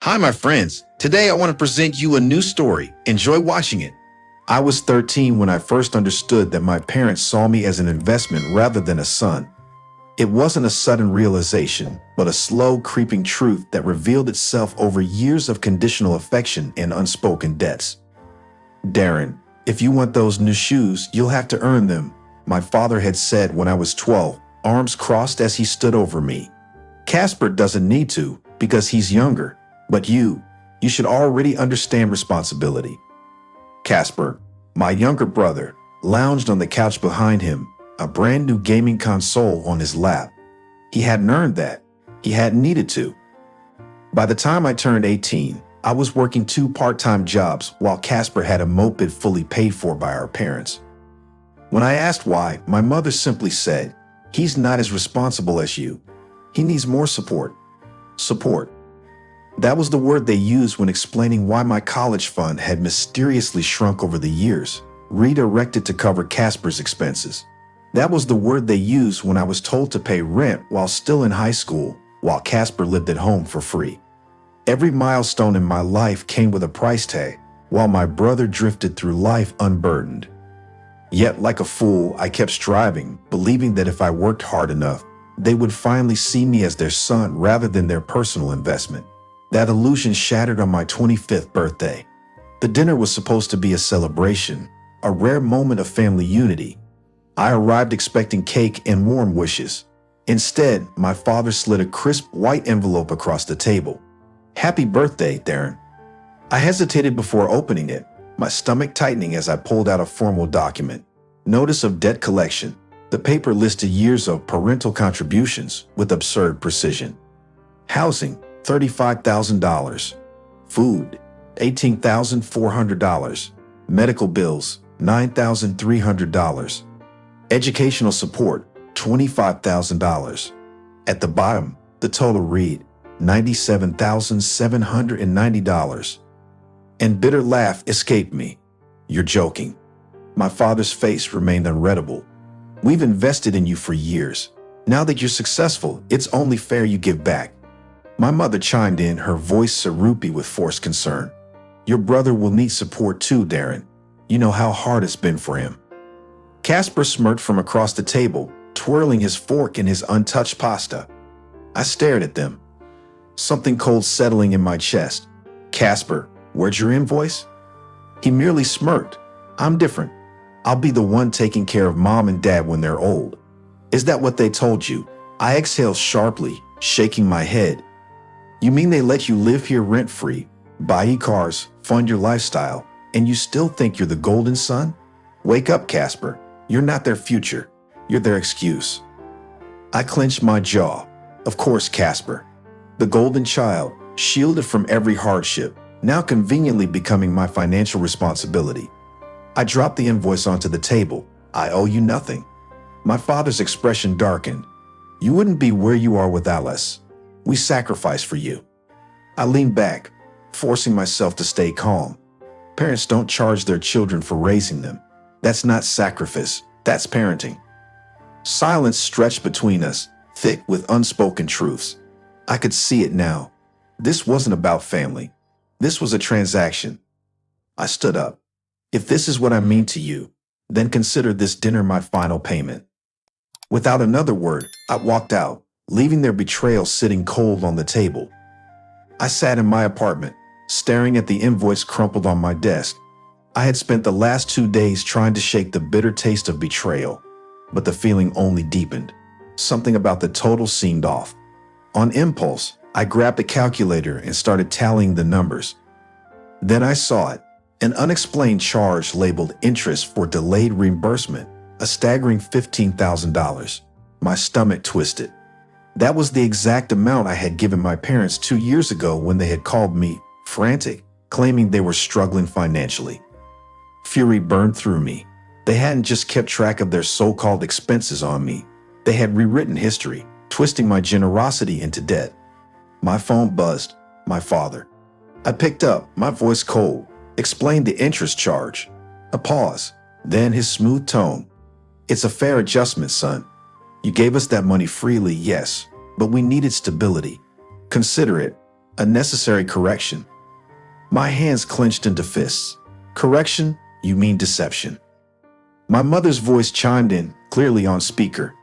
Hi, my friends. Today I want to present you a new story. Enjoy watching it. I was 13 when I first understood that my parents saw me as an investment rather than a son. It wasn't a sudden realization, but a slow, creeping truth that revealed itself over years of conditional affection and unspoken debts. Darren, if you want those new shoes, you'll have to earn them, my father had said when I was 12, arms crossed as he stood over me. Casper doesn't need to, because he's younger. But you should already understand responsibility. Casper, my younger brother, lounged on the couch behind him, a brand new gaming console on his lap. He hadn't earned that. He hadn't needed to. By the time I turned 18, I was working 2 part-time jobs while Casper had a moped fully paid for by our parents. When I asked why, my mother simply said, "He's not as responsible as you. He needs more support." Support. That was the word they used when explaining why my college fund had mysteriously shrunk over the years, redirected to cover Casper's expenses. That was the word they used when I was told to pay rent while still in high school, while Casper lived at home for free. Every milestone in my life came with a price tag, while my brother drifted through life unburdened. Yet, like a fool, I kept striving, believing that if I worked hard enough, they would finally see me as their son rather than their personal investment. That illusion shattered on my 25th birthday. The dinner was supposed to be a celebration, a rare moment of family unity. I arrived expecting cake and warm wishes. Instead, my father slid a crisp white envelope across the table. "Happy birthday, Darren." I hesitated before opening it, my stomach tightening as I pulled out a formal document. Notice of debt collection. The paper listed years of parental contributions with absurd precision. Housing, $35,000. Food, $18,400. Medical bills, $9,300. Educational support, $25,000. At the bottom, the total read, $97,790. And bitter laugh escaped me. "You're joking." My father's face remained unreadable. "We've invested in you for years. Now that you're successful, it's only fair you give back." My mother chimed in, her voice syrupy with forced concern. "Your brother will need support too, Darren. You know how hard it's been for him." Casper smirked from across the table, twirling his fork in his untouched pasta. I stared at them, something cold settling in my chest. "Casper, where's your invoice?" He merely smirked. "I'm different. I'll be the one taking care of mom and dad when they're old." "Is that what they told you?" I exhaled sharply, shaking my head. "You mean they let you live here rent-free, buy you cars, fund your lifestyle, and you still think you're the golden son? Wake up, Casper. You're not their future. You're their excuse." I clenched my jaw. Of course, Casper. The golden child, shielded from every hardship, now conveniently becoming my financial responsibility. I dropped the invoice onto the table. "I owe you nothing." My father's expression darkened. "You wouldn't be where you are without us. We sacrificed for you." I leaned back, forcing myself to stay calm. Parents don't charge their children for raising them. That's not sacrifice, that's parenting. Silence stretched between us, thick with unspoken truths. I could see it now. This wasn't about family. This was a transaction. I stood up. "If this is what I mean to you, then consider this dinner my final payment." Without another word, I walked out, leaving their betrayal sitting cold on the table. I sat in my apartment, staring at the invoice crumpled on my desk. I had spent the last 2 days trying to shake the bitter taste of betrayal, but the feeling only deepened. Something about the total seemed off. On impulse, I grabbed a calculator and started tallying the numbers. Then I saw it, an unexplained charge labeled interest for delayed reimbursement, a staggering $15,000. My stomach twisted. That was the exact amount I had given my parents 2 years ago when they had called me frantic, claiming they were struggling financially. Fury burned through me. They hadn't just kept track of their so-called expenses on me. They had rewritten history, twisting my generosity into debt. My phone buzzed. My father. I picked up, my voice cold, explained the interest charge. A pause, then his smooth tone. "It's a fair adjustment, son. You gave us that money freely, yes, but we needed stability. Consider it. A necessary correction. My hands clenched into fists. Correction? You mean deception. My mother's voice chimed in, clearly on speaker.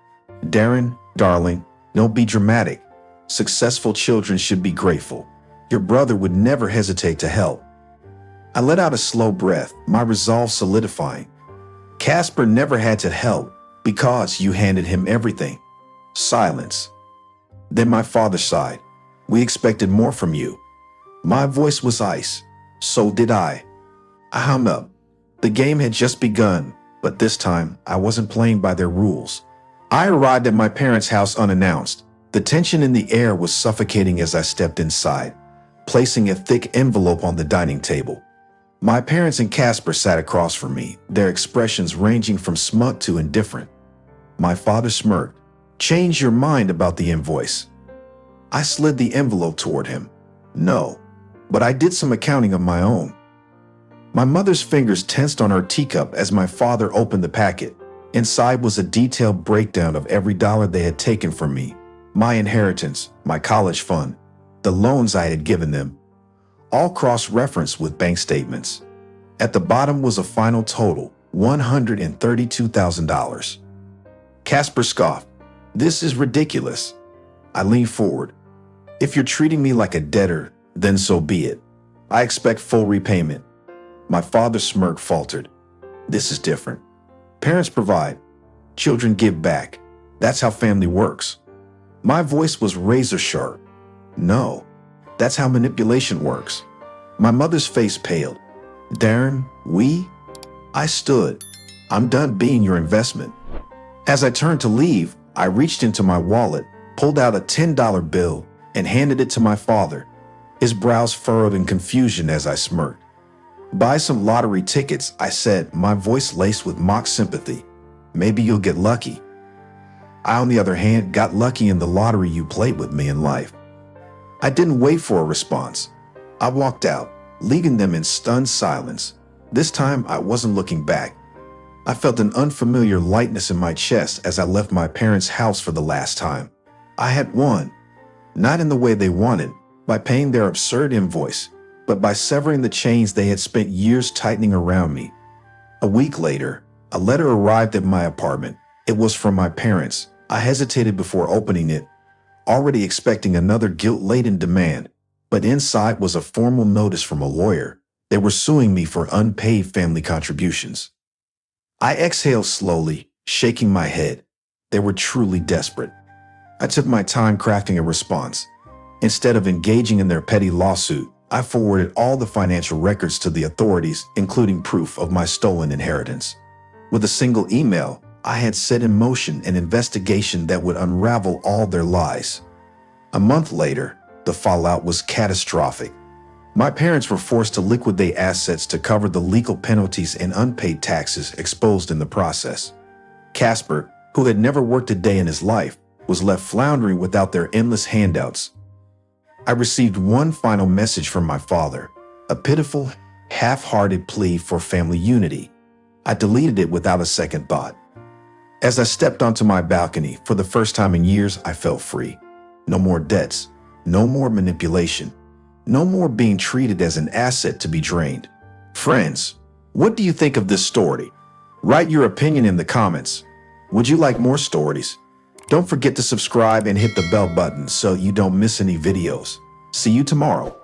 Darren, darling, don't be dramatic. Successful children should be grateful. Your brother would never hesitate to help. I let out a slow breath, my resolve solidifying. Casper never had to help because you handed him everything. Silence. Then my father sighed. We expected more from you. My voice was ice. So did I. I hung up. The game had just begun, but this time I wasn't playing by their rules. I arrived at my parents' house unannounced. The tension in the air was suffocating as I stepped inside, placing a thick envelope on the dining table. My parents and Casper sat across from me, their expressions ranging from smug to indifferent. My father smirked. Change your mind about the invoice. I slid the envelope toward him. No, but I did some accounting of my own. My mother's fingers tensed on her teacup as my father opened the packet. Inside was a detailed breakdown of every dollar they had taken from me, my inheritance, my college fund, the loans I had given them, all cross-referenced with bank statements. At the bottom was a final total, $132,000. Casper scoffed. This is ridiculous. I leaned forward. If you're treating me like a debtor, then so be it. I expect full repayment. My father's smirk faltered. This is different. Parents provide. Children give back. That's how family works. My voice was razor sharp. No, that's how manipulation works. My mother's face paled. Darren, we? I stood. I'm done being your investment. As I turned to leave, I reached into my wallet, pulled out a $10 bill, and handed it to my father. His brows furrowed in confusion as I smirked. Buy some lottery tickets, I said, my voice laced with mock sympathy. Maybe you'll get lucky. I, on the other hand, got lucky in the lottery you played with me in life. I didn't wait for a response. I walked out, leaving them in stunned silence. This time, I wasn't looking back. I felt an unfamiliar lightness in my chest as I left my parents' house for the last time. I had won. Not in the way they wanted, by paying their absurd invoice, but by severing the chains they had spent years tightening around me. A week later, a letter arrived at my apartment. It was from my parents. I hesitated before opening it, already expecting another guilt-laden demand, but inside was a formal notice from a lawyer. They were suing me for unpaid family contributions. I exhaled slowly, shaking my head. They were truly desperate. I took my time crafting a response. Instead of engaging in their petty lawsuit, I forwarded all the financial records to the authorities, including proof of my stolen inheritance. With a single email, I had set in motion an investigation that would unravel all their lies. A month later, the fallout was catastrophic. My parents were forced to liquidate assets to cover the legal penalties and unpaid taxes exposed in the process. Casper, who had never worked a day in his life, was left floundering without their endless handouts. I received one final message from my father, a pitiful, half-hearted plea for family unity. I deleted it without a second thought. As I stepped onto my balcony, for the first time in years, I felt free. No more debts, no more manipulation, no more being treated as an asset to be drained. Friends, what do you think of this story? Write your opinion in the comments. Would you like more stories? Don't forget to subscribe and hit the bell button so you don't miss any videos. See you tomorrow.